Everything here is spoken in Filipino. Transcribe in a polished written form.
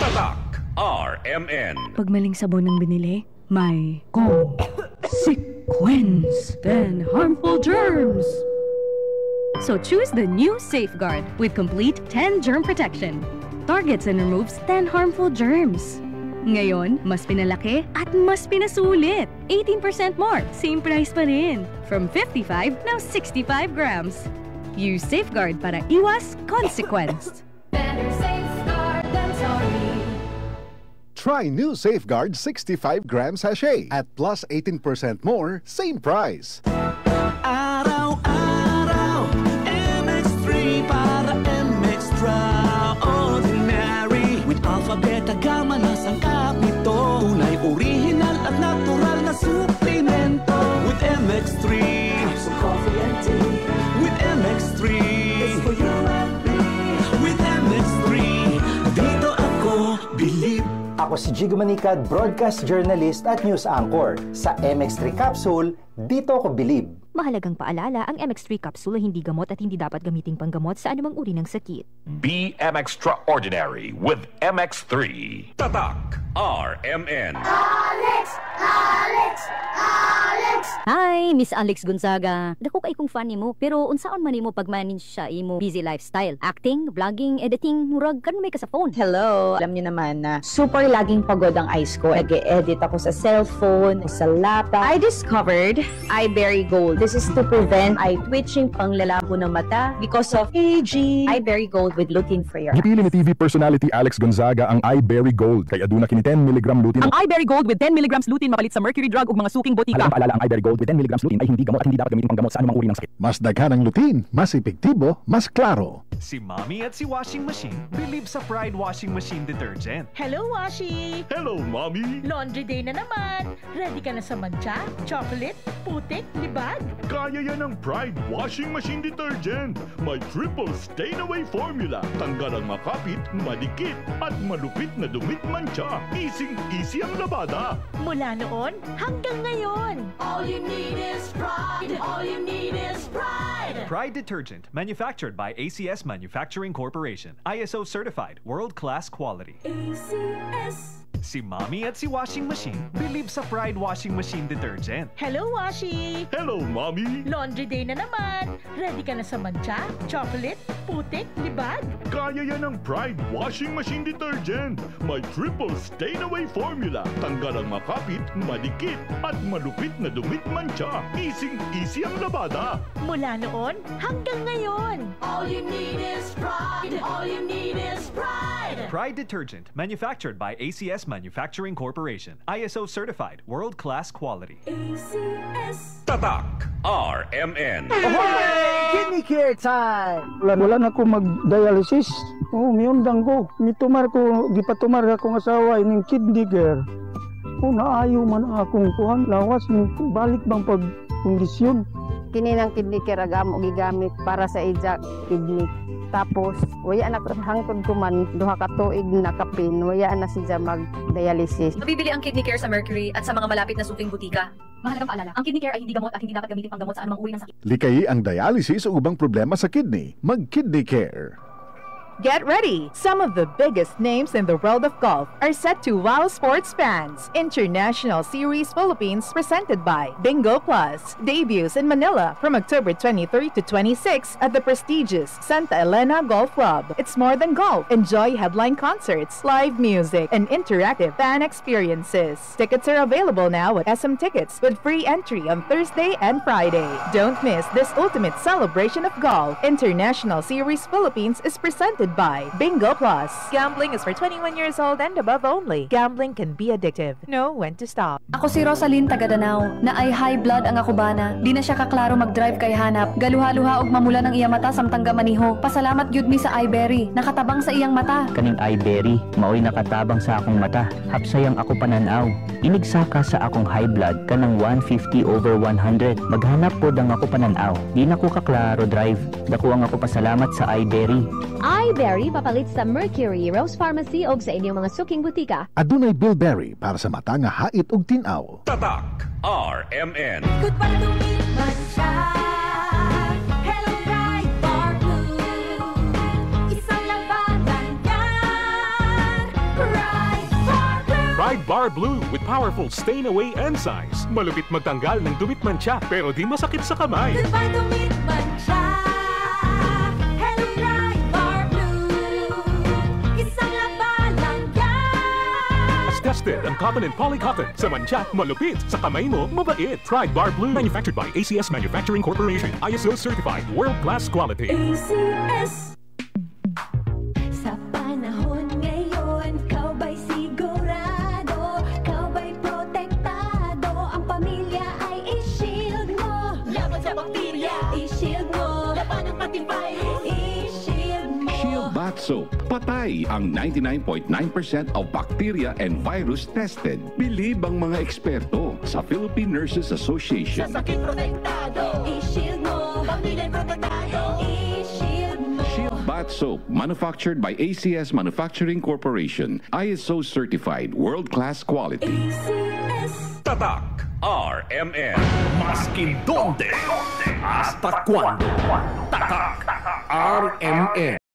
Tatak RMN. Pag maling sabon ng binili, may consequence, then harmful germs. So choose the new Safeguard with complete 10 germ protection. Targets and removes 10 harmful germs. Ngayon, mas pinalaki at mas pinasulit. 18% more, same price pa rin. From 55, now 65 grams. Use Safeguard para iwas consequence. Better safeguard than sorry. Try new Safeguard 65 gram sachet at plus 18% more, same price. Araw-araw, MX3 para MX-Traordinary. With alpha, beta, gamma na sangkap nito. Tunay, original at natural na suplemento. With MX3, capsule, coffee and tea. With MX3, it's for you and me. With MX3, dito ako believe. Ako si Jigo Manicad, broadcast journalist at news anchor. Sa MX3 Capsule, dito ako believe. Mahalagang paalala, ang MX3 capsule ay hindi gamot at hindi dapat gamiting panggamot sa anumang uri ng sakit. Be Extraordinary with MX3. Tatak RMN. Alex! Hi, Miss Alex Gonzaga. Dako kay kong fan nimo, pero unsaon man nimo pag-manage siya imo busy lifestyle? Acting, vlogging, editing, murag karon may ka sa phone. Hello, alam niyo naman na super laging pagod ang eyes ko. Nag-edit ako sa cellphone, sa laptop. I discovered Eyeberry Gold. This is to prevent eye twitching, panglalabo ng mata because of aging. Eyeberry Gold with lutein-free. Gipili ni TV personality Alex Gonzaga ang Eyeberry Gold kay aduna kini 10 mg lutein. Ang Eyeberry Gold with 10 mg lutein mapalit sa mercury drug ug mga suking botika. Alam paalala ang Eyeberry Gold with 10 mg lutein ay hindi gamot at hindi dapat gamitin panggamot sa anumang uri ng sakit. Mas daghan ang lutein, mas epektibo, mas klaro. Si Mommy at si Washing Machine believe sa Pride Washing Machine Detergent. Hello, Washi! Hello, Mommy! Laundry day na naman! Ready ka na sa mancha, chocolate, putik, libag? Kaya yan ang Pride Washing Machine Detergent. May triple stain-away formula. Tanggal ang makapit, madikit, at malupit na dumit mancha. Easy ang labada. Mula noon hanggang ngayon. All you need is pride. All you need is pride. Pride Detergent, manufactured by ACS Manufacturing Corporation. ISO certified, world-class quality. ACS. Si Mommy at si Washing Machine believe sa Pride Washing Machine Detergent. Hello, Washi! Hello, Mommy! Laundry day na naman! Ready ka na sa mancha, chocolate, putik, libag? Kaya yan ang Pride Washing Machine Detergent. May triple stain-away formula. Tanggal ang makapit, madikit, at malupit na dumit mancha. Easy ang labada. Mula noon hanggang ngayon. All you need is pride. All you need is pride. Pride Detergent, manufactured by ACS Manufacturing Corporation. ISO certified, world-class quality. ACS. Tatak RMN. Ahoy! Kidney care time! Wala na ako mag-dialysis. Miyundang ko. Gipatumar akong asawa ining kidney care. Naayo man akong kuhan. Lawas, balik bang pag-kondisyon. Kini ng kidney care agam o gigamit para sa ija kidney. Tapos, waya na hangtod ko man, duha ka tuig na kapin, waya na siya mag-dialysis. Mabibili ang kidney care sa Mercury at sa mga malapit na suking butika. Mahalagang paalala, ang kidney care ay hindi gamot at hindi dapat gamitin panggamot sa anumang uri ng sakit. Likay ang dialysis o ubang problema sa kidney. Mag-Kidney Care. Get ready! Some of the biggest names in the world of golf are set to wow sports fans. International Series Philippines presented by Bingo Plus. Debuts in Manila from October 23 to 26 at the prestigious Santa Elena Golf Club. It's more than golf. Enjoy headline concerts, live music, and interactive fan experiences. Tickets are available now at SM Tickets with free entry on Thursday and Friday. Don't miss this ultimate celebration of golf. International Series Philippines is presented by Bingo Plus. Gambling is for 21 years old and above only. Gambling can be addictive. Know when to stop. Ako si Rosalyn Tagadanao, na ay high blood ang ako bana. Di na siya kaklaro mag-drive kay hanap. Galuha-luha og mamula ng iya mata samtang gamaniho. Pasalamat gyud mi sa Eyeberry. Nakatabang sa iyang mata. Kaning Eyeberry, maoy nakatabang sa akong mata. Hapsayang ako pananaw. Inigsaka sa akong high blood kanang 150/100. Maghanap pod ang ako pananaw. Di na ko kaklaro drive. Dako ang ako pasalamat sa Eyeberry. Eyeberry papalit sa Mercury, Rose Pharmacy o sa inyong mga suking butika. Adunay Bilberry para sa mata nga hait ug tin-aw. Tatak RMN. Good para tumiman siya. Hello, Bright Bar Blue. Isang labanan yan. Bar Blue with powerful stain-away enzymes. Malupit magtanggal ng dumit mancha pero di masakit sa kamay. Goodbye dumit mancha. Hello Pride Bar Blue. Isang labalang yan. As tested ang cotton and polycotton. Sa mancha, malupit. Sa kamay mo, mabait. Pride Bar Blue. Manufactured by ACS Manufacturing Corporation. ISO certified. World-class quality. ACS. Sa panahon ngayon, kau ba'y sigurado? Kau ba'y protektado? Ang pamilya ay i-shield mo. Laban sa bakterya, i-shield mo. Laban ng pati virus, i-shield mo. Shield Bath Soap. Patay ang 99.9% of bacteria and virus tested. Bilib ang mga eksperto sa Philippine Nurses Association. Sa sakit protektado, i-shield mo. Pamilya protektado, i-shield mo. Shield Bath Soap, manufactured by ACS Manufacturing Corporation. ISO certified, world-class quality. ACS. Tatak RMN. Maskin donde, hasta cuando. Tatak RMN.